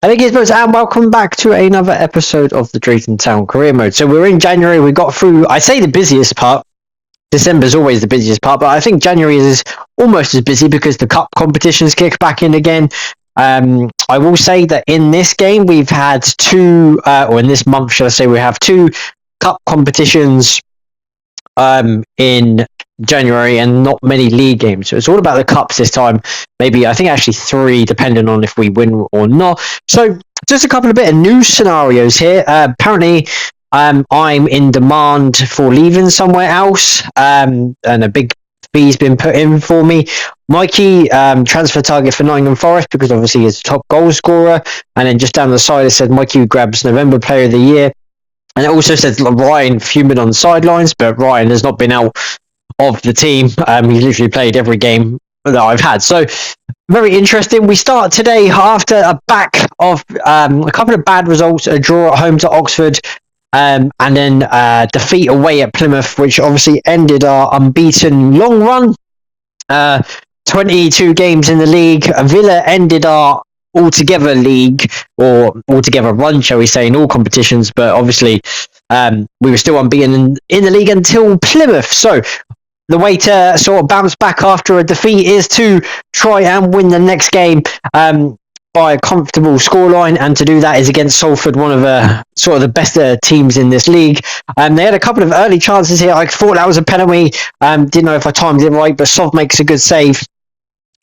Hello Gizmos and welcome back to another episode of the Drayton Town Career Mode. So we're in January, we got through, I say the busiest part. December's always the busiest part, but I think January is almost as busy because the cup competitions kick back in again. I will say that in this game we've had or in this month should I say, we have two cup competitions in January and not many league games. So it's all about the cups this time. Maybe, I think actually three, depending on if we win or not. So just a couple of bit of news scenarios here. Apparently, I'm in demand for leaving somewhere else, and a big fee's been put in for me. Mikey, transfer target for Nottingham Forest because obviously he's the top goal scorer. And then just down the side it said Mikey grabs November Player of the Year. And it also says Ryan fuming on the sidelines, but Ryan has not been out of the team. He's literally played every game that I've had. So very interesting. We start today after a back of a couple of bad results, a draw at home to Oxford, and then defeat away at Plymouth, which obviously ended our unbeaten long run. 22 games in the league. Villa ended our altogether league, or altogether run, shall we say, in all competitions, but obviously we were still unbeaten in the league until Plymouth. So the way to sort of bounce back after a defeat is to try and win the next game by a comfortable scoreline, and to do that is against Salford, one of the sort of the best teams in this league. They had a couple of early chances here. I thought that was a penalty. Didn't know if I timed it right, but Sov makes a good save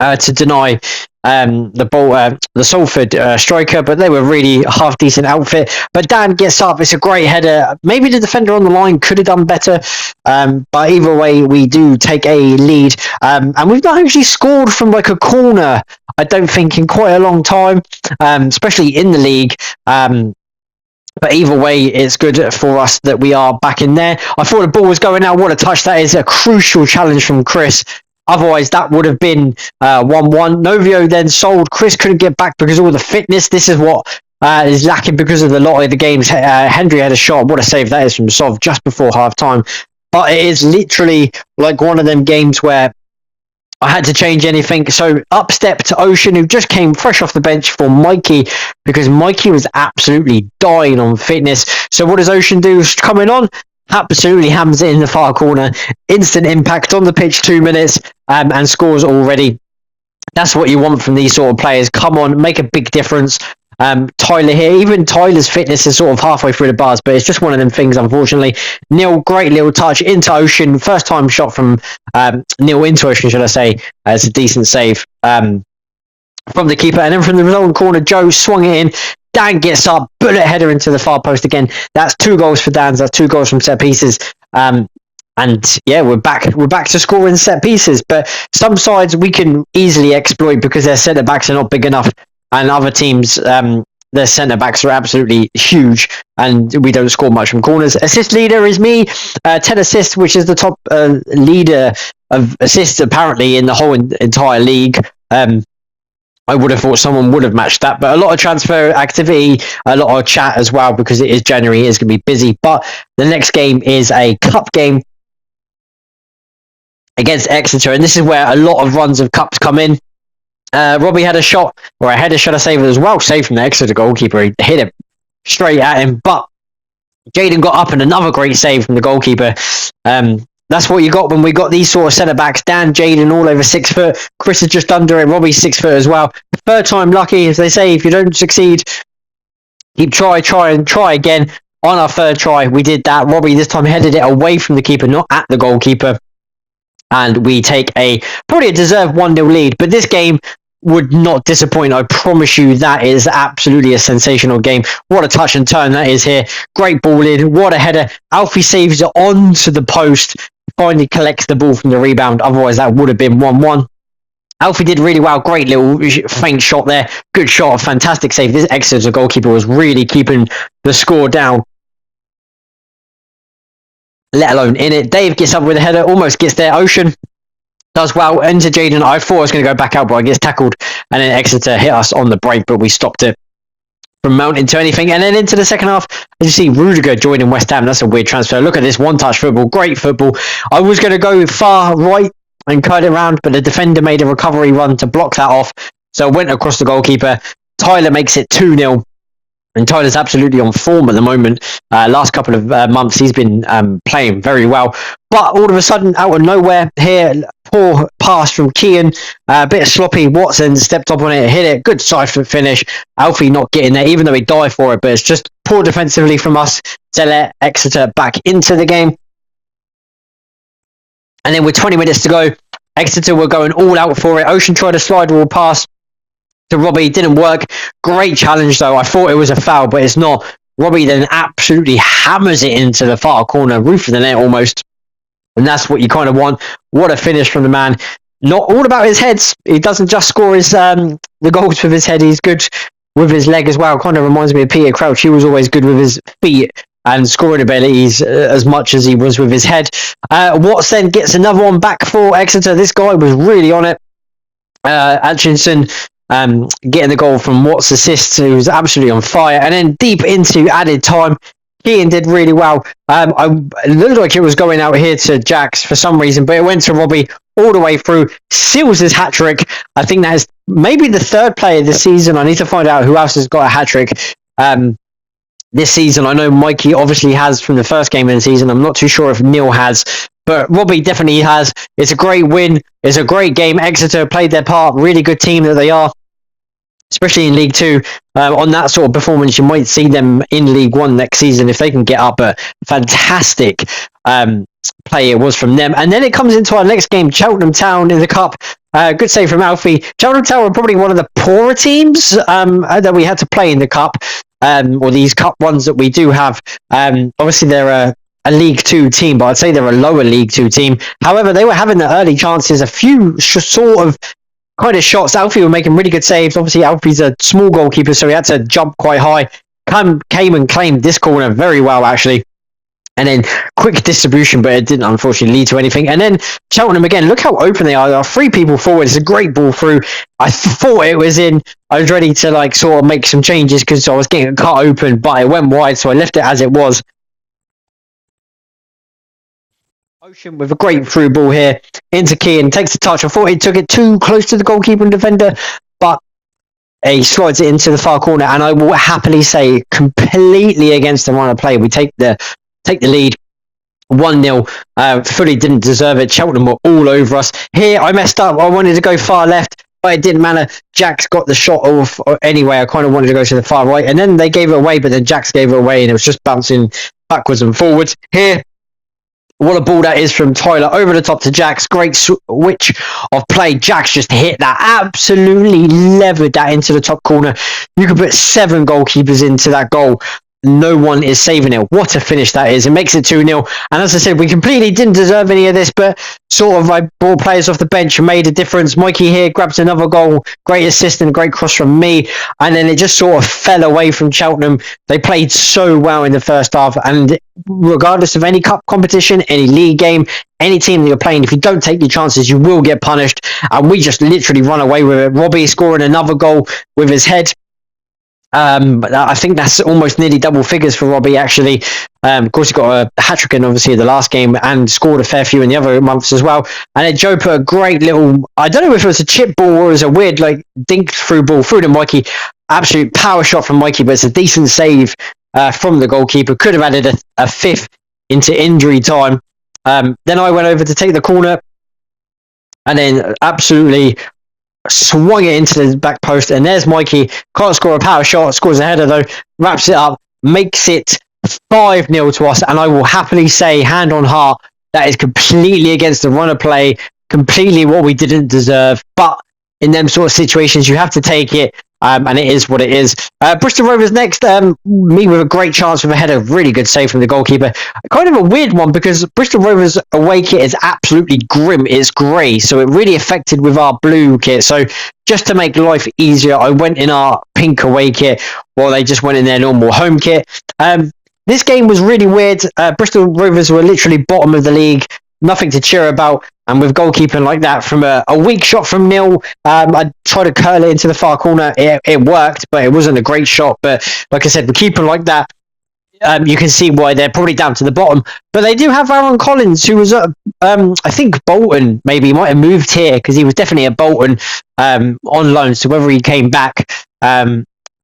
to deny the Salford striker, but they were really a half decent outfit. But Dan gets up, it's a great header. Maybe the defender on the line could have done better, but either way we do take a lead, and we've not actually scored from like a corner, I don't think, in quite a long time, especially in the league. But either way, it's good for us that we are back in there. I thought the ball was going out. What a touch that is. A crucial challenge from Chris. Otherwise, that would have been 1-1. Novio then sold. Chris couldn't get back because of all the fitness. This is what is lacking because of the lot of the games. Hendry had a shot. What a save that is from Sov just before half-time. But it is literally like one of them games where I had to change anything. So up step to Ocean, who just came fresh off the bench for Mikey, because Mikey was absolutely dying on fitness. So what does Ocean do? Coming on, absolutely hams it in the far corner. Instant impact on the pitch, 2 minutes, and scores already. That's what you want from these sort of players. Come on, make a big difference. Tyler here, even Tyler's fitness is sort of halfway through the bars, but it's just one of them things, unfortunately. Neil, great little touch into Ocean. First time shot from Neil into Ocean, should I say. It's a decent save from the keeper. And then from the own corner, Joe swung it in. Dan gets up, bullet header into the far post again. That's 2 goals for Dan. That's 2 goals from set pieces. And yeah, we're back to scoring set pieces. But some sides we can easily exploit because their centre backs are not big enough, and other teams, their centre backs are absolutely huge, and we don't score much from corners. Assist leader is me, 10 assists, which is the top leader of assists apparently in the whole entire league. I would have thought someone would have matched that, but a lot of transfer activity, a lot of chat as well, because it is January, it is going to be busy. But the next game is a cup game against Exeter, and this is where a lot of runs of cups come in. Robbie had a shot, or a header, should I say, as well, saved from the Exeter goalkeeper. He hit it straight at him, but Jaden got up and another great save from the goalkeeper. That's what you got when we got these sort of centre-backs. Dan, Jaden, all over 6 foot. Chris is just under it. Robbie's 6 foot as well. Third time lucky, as they say. If you don't succeed, keep try again. On our third try, we did that. Robbie this time headed it away from the keeper, not at the goalkeeper. And we take probably a deserved 1-0 lead. But this game would not disappoint. I promise you that is absolutely a sensational game. What a touch and turn that is here. Great ball in. What a header. Alfie saves it onto the post. Finally collects the ball from the rebound. Otherwise, that would have been 1-1. Alfie did really well. Great little faint shot there. Good shot. Fantastic save. This Exeter goalkeeper was really keeping the score down, let alone in it. Dave gets up with a header. Almost gets there. Ocean does well. Into Jaden. I thought I was going to go back out, but I gets tackled. And then Exeter hit us on the break, but we stopped it from mounting to anything. And then into the second half, as you see, Rudiger joining West Ham. That's a weird transfer. Look at this one-touch football. Great football. I was going to go far right and cut it around, but the defender made a recovery run to block that off. So it went across the goalkeeper. Tyler makes it 2-0. And Tyler's absolutely on form at the moment. Last couple of months, he's been playing very well. But all of a sudden, out of nowhere, here, poor pass from Kean. A bit of sloppy. Watson stepped up on it, hit it. Good side foot finish. Alfie not getting there, even though he dived for it. But it's just poor defensively from us to let Exeter back into the game. And then with 20 minutes to go, Exeter were going all out for it. Ocean tried a slide rule pass to Robbie, didn't work. Great challenge though. I thought it was a foul, but it's not. Robbie then absolutely hammers it into the far corner, roof of the net almost. And that's what you kind of want. What a finish from the man. Not all about his heads. He doesn't just score his the goals with his head. He's good with his leg as well. Kind of reminds me of Peter Crouch. He was always good with his feet and scoring abilities as much as he was with his head. Watts then gets another one back for Exeter. This guy was really on it. Atchison getting the goal from Watts' assist, who was absolutely on fire. And then deep into added time, Kean did really well. It looked like it was going out here to Jax for some reason, but it went to Robbie all the way through, seals his hat-trick. I think that is maybe the third player this season. I need to find out who else has got a hat-trick this season. I know Mikey obviously has from the first game of the season. I'm not too sure if Neil has, but Robbie definitely has. It's a great win. It's a great game. Exeter played their part. Really good team that they are, especially in League 2. On that sort of performance, you might see them in League 1 next season if they can get up. But fantastic play it was from them. And then it comes into our next game, Cheltenham Town in the Cup. Good save from Alfie. Cheltenham Town were probably one of the poorer teams that we had to play in the Cup, or these Cup ones that we do have. Obviously, they're a League 2 team, but I'd say they're a lower League 2 team. However, they were having the early chances, a few sort of kind of shots. Alfie were making really good saves. Obviously, Alfie's a small goalkeeper, so he had to jump quite high. Came and claimed this corner very well, actually. And then quick distribution, but it didn't unfortunately lead to anything. And then Cheltenham again, look how open they are. There are 3 people forward. It's a great ball through. I thought it was in. I was ready to like sort of make some changes because I was getting cut open, but it went wide, so I left it as it was. Ocean with a great through ball here into Kean, takes the touch. I thought he took it too close to the goalkeeper and defender, but he slides it into the far corner. And I will happily say, completely against the run of play, we take the lead 1-0. Fully didn't deserve it. Cheltenham were all over us. Here, I messed up. I wanted to go far left, but it didn't matter. Jax got the shot off anyway. I kind of wanted to go to the far right, and then they gave it away, but then Jax gave it away, and it was just bouncing backwards and forwards. Here, what a ball that is from Tyler over the top to Jax. Great switch of play. Jax just hit that. Absolutely levered that into the top corner. You could put 7 goalkeepers into that goal. No one is saving it. What a finish that is. It makes it 2-0. And as I said, we completely didn't deserve any of this, but sort of I brought players off the bench and made a difference. Mikey here grabs another goal. Great assist and great cross from me. And then it just sort of fell away from Cheltenham. They played so well in the first half. And regardless of any cup competition, any league game, any team that you're playing, if you don't take your chances, you will get punished. And we just literally run away with it. Robbie scoring another goal with his head. But I think that's almost nearly double figures for Robbie, actually. Of course, he got a hat-trick in, obviously, the last game and scored a fair few in the other months as well. And then Joe put a great little, I don't know if it was a chip ball or it was a weird, like, dink through ball through to Mikey. Absolute power shot from Mikey, but it's a decent save from the goalkeeper. Could have added a 5th into injury time. Then I went over to take the corner and then absolutely swung it into the back post, and there's Mikey. Can't score a power shot, scores a header though, wraps it up, makes it 5-0 to us. And I will happily say, hand on heart, that is completely against the run of play, completely what we didn't deserve. But in them sort of situations, you have to take it, and it is what it is. Bristol Rovers next. Me with a great chance with a header, really good save from the goalkeeper. Kind of a weird one because Bristol Rovers away kit is absolutely grim. It's grey, so it really affected with our blue kit. So just to make life easier, I went in our pink away kit while they just went in their normal home kit. This game was really weird. Bristol Rovers were literally bottom of the league. Nothing to cheer about, and with goalkeeping like that from a weak shot from Neil, I tried to curl it into the far corner. It worked, but it wasn't a great shot. But like I said, with keeping like that, you can see why they're probably down to the bottom. But they do have Aaron Collins, who was at, I think, Bolton. Maybe he might have moved here because he was definitely at Bolton on loan. So whether he came back,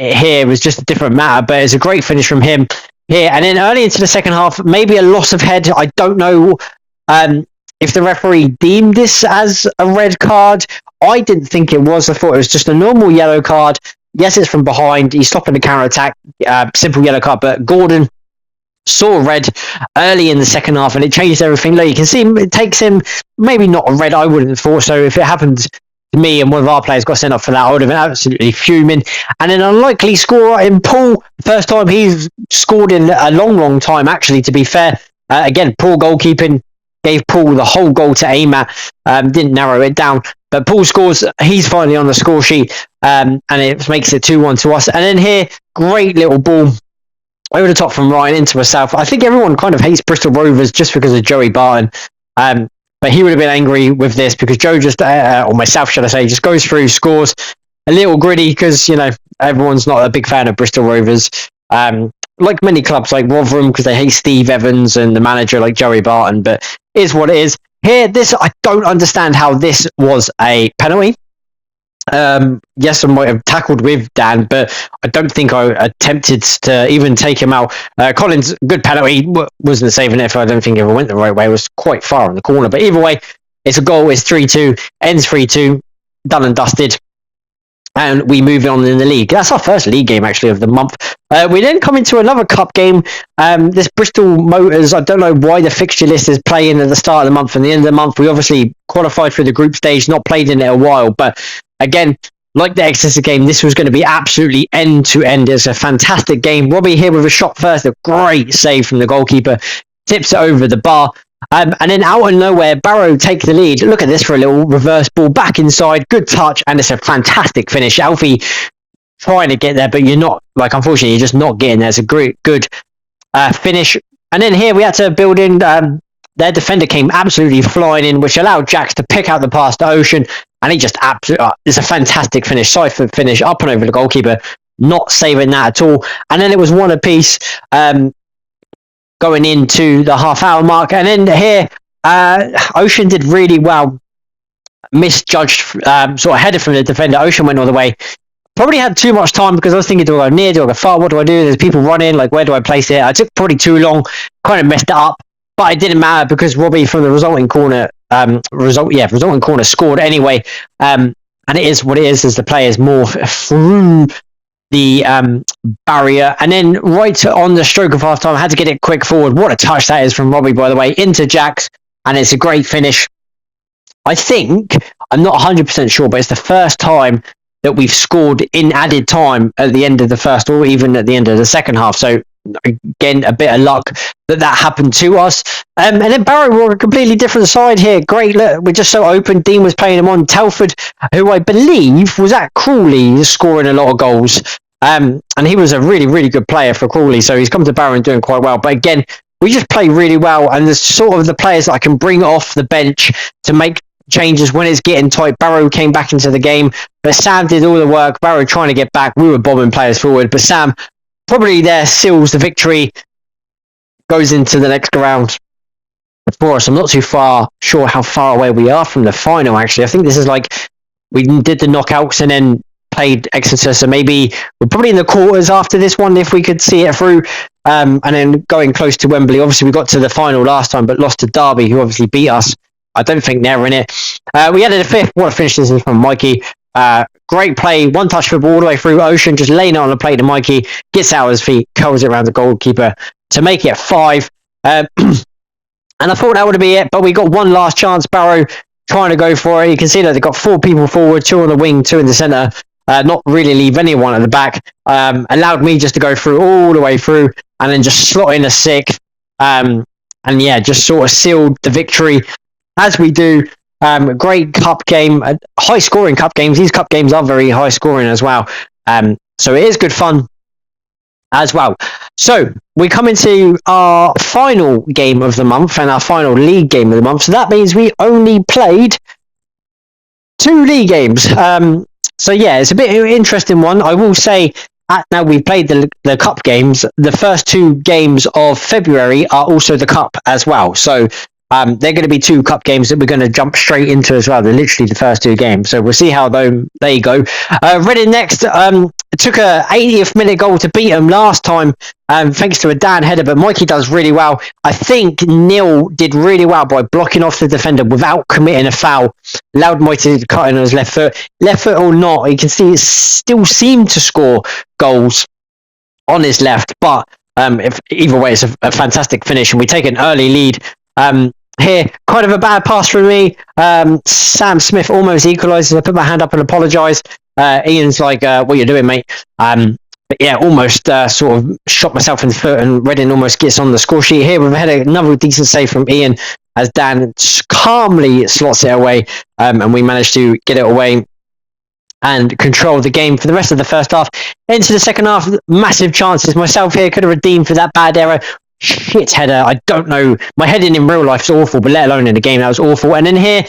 here was just a different matter, but it's a great finish from him here. And then early into the second half, maybe a loss of head. I don't know if the referee deemed this as a red card. I didn't think it was. I thought it was just a normal yellow card. Yes, it's from behind. He's stopping the counter-attack. Simple yellow card. But Gordon saw red early in the second half, and it changed everything. Like, you can see it takes him, maybe not a red, I wouldn't have thought so. If it happened to me and one of our players got sent off for that, I would have been absolutely fuming. And an unlikely scorer in Paul. First time he's scored in a long time, actually, to be fair. Again, poor goalkeeping. Gave Paul the whole goal to aim at. Didn't narrow it down. But Paul scores. He's finally on the score sheet. And it makes it 2-1 to us. And then here, great little ball over the top from Ryan into myself. I think everyone kind of hates Bristol Rovers just because of Joey Barton. But he would have been angry with this because Joe just, or myself, should I say, just goes through, scores a little gritty because, you know, everyone's not a big fan of Bristol Rovers. Like many clubs like Rotherham because they hate Steve Evans and the manager like Joey Barton, but it is what it is. Here, this, I don't understand how this was a penalty. Yes, I might have tackled with Dan, but I don't think I attempted to even take him out. Collins, good penalty, wasn't saving it if I don't think it ever went the right way. It was quite far in the corner, but either way, it's a goal. It's 3-2, ends 3-2, done and dusted. And we move on in the league. That's our first league game, actually, of the month. We then come into another cup game. This Bristol Motors, I don't know why the fixture list is playing at the start of the month and the end of the month. We obviously qualified for the group stage, not played in it a while. But again, like the Exeter game, this was going to be absolutely end-to-end. It's a fantastic game. Robbie here with a shot first. A great save from the goalkeeper. Tips it over the bar. And then out of nowhere, Barrow take the lead. Look at this for a little reverse ball back inside. Good touch, and it's a fantastic finish. Alfie trying to get there, but you're not, like, unfortunately, you're just not getting there. It's a great, good finish. And then here we had to build in, their defender came absolutely flying in, which allowed Jax to pick out the pass to Ocean, and he just absolutely, it's a fantastic finish. Seifert finish up and over the goalkeeper, not saving that at all. And then it was one apiece. Going into the half-hour mark. And then here, Ocean did really well. Misjudged, sort of headed from the defender. Ocean went all the way. Probably had too much time because I was thinking, do I go near, do I go far, what do I do? There's people running, like, where do I place it? I took probably too long, kind of messed it up. But it didn't matter because Robbie from the resulting corner, scored anyway. And it is what it is as the players morph through the barrier, and then right on the stroke of half time, I had to get it quick forward. What a touch that is from Robbie, by the way, into Jax, and it's a great finish. I think, I'm not 100% sure, but it's the first time that we've scored in added time at the end of the first or even at the end of the second half. So again, a bit of luck that happened to us. And then Barrow were a completely different side here. Great, look, we're just so open. Dean was playing him on. Telford, who I believe was at Crawley, scoring a lot of goals. And he was a really, really good player for Crawley. So he's come to Barrow and doing quite well. But again, we just play really well. And there's sort of the players that I can bring off the bench to make changes when it's getting tight. Barrow came back into the game, but Sam did all the work. Barrow trying to get back. We were bombing players forward, but Sam probably there seals the victory, goes into the next round for us. I'm not too sure how far away we are from the final, actually. I think this is like, we did the knockouts and then played Exeter, so maybe we're probably in the quarters after this one if we could see it through. And then going close to Wembley. Obviously, we got to the final last time, but lost to Derby, who obviously beat us. I don't think they're in it. We added a fifth. What a finish this is from Mikey. Great play, one touch for the ball all the way through. Ocean just laying it on the plate to Mikey, gets out of his feet, curls it around the goalkeeper to make it 5. And I thought that would be it, but we got one last chance. Barrow trying to go for it. You can see that they've got 4 people forward, 2 on the wing, 2 in the centre. Not really leave anyone at the back. Allowed me just to go through all the way through and then just slot in a 6. And yeah, just sort of sealed the victory as we do. Great cup game, high scoring cup games. These cup games are very high scoring as well. So it is good fun as well. So we come into our final game of the month and our final league game of the month. So that means we only played 2 league games. So yeah, it's a bit of an interesting one. I will say, now we've played the cup games. The first 2 games of February are also the cup as well. So they're going to be 2 cup games that we're going to jump straight into as well. They're literally the first 2 games. So we'll see how they go. Reading next, it took a 80th minute goal to beat him last time, thanks to a Dan header, but Mikey does really well. I think Neil did really well by blocking off the defender without committing a foul. Allowed Mikey to cut in on his left foot. Left foot or not, you can see it still seemed to score goals on his left, but either way, it's a fantastic finish, and we take an early lead. Here, kind of a bad pass from me. Sam Smith almost equalises. I put my hand up and apologise. Ian's like, what you doing, mate? But yeah, almost sort of shot myself in the foot, and Reading almost gets on the score sheet. Here we've had another decent save from Ian as Dan calmly slots it away, and we managed to get it away and control the game for the rest of the first half. Into the second half, massive chances. Myself here could have redeemed for that bad error. Shit header. I don't know. My heading in real life is awful, but let alone in the game, that was awful. And then here,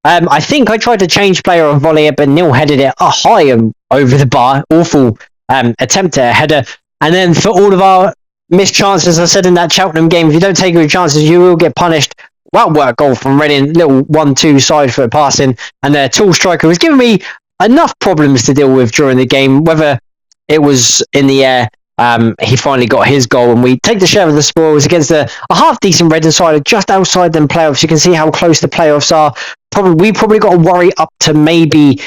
I think I tried to change player on volley, but Neil headed it high and over the bar. Awful attempt at a header. And then for all of our missed chances, I said in that Cheltenham game, if you don't take your chances, you will get punished. Well worked goal from Reading. Little 1-2 side foot passing. And their tall striker was giving me enough problems to deal with during the game, whether it was in the air. He finally got his goal, and we take the share of the spoils against a half-decent Reading side just outside them playoffs. You can see how close the playoffs are. We probably got to worry up to maybe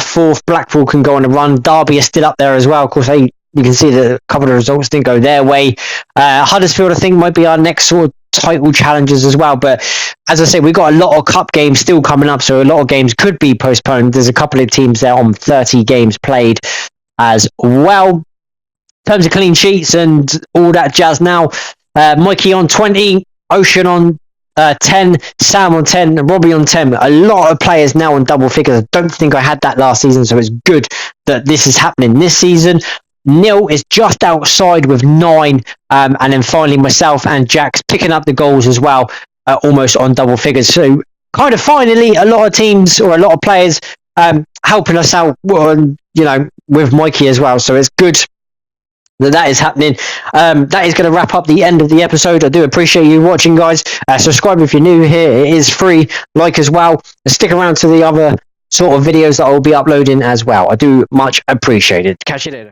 fourth. Blackpool can go on a run. Derby is still up there as well. Of course, you can see that a couple of results didn't go their way. Huddersfield, I think, might be our next sort of title challengers as well. But as I say, we've got a lot of cup games still coming up, so a lot of games could be postponed. There's a couple of teams there on 30 games played as well. In terms of clean sheets and all that jazz now, Mikey on 20, Ocean on 10, Sam on 10, Robbie on 10. A lot of players now on double figures. I don't think I had that last season, so it's good that this is happening this season. Neil is just outside with 9, and then finally myself and Jack's picking up the goals as well, almost on double figures. So kind of finally a lot of teams or a lot of players helping us out, with Mikey as well. So it's good that is happening. That is going to wrap up the end of the episode. I do appreciate you watching, guys. Subscribe if you're new here. It is free. Like as well. Stick around to the other sort of videos that I'll be uploading as well. I do much appreciate it. Catch you later.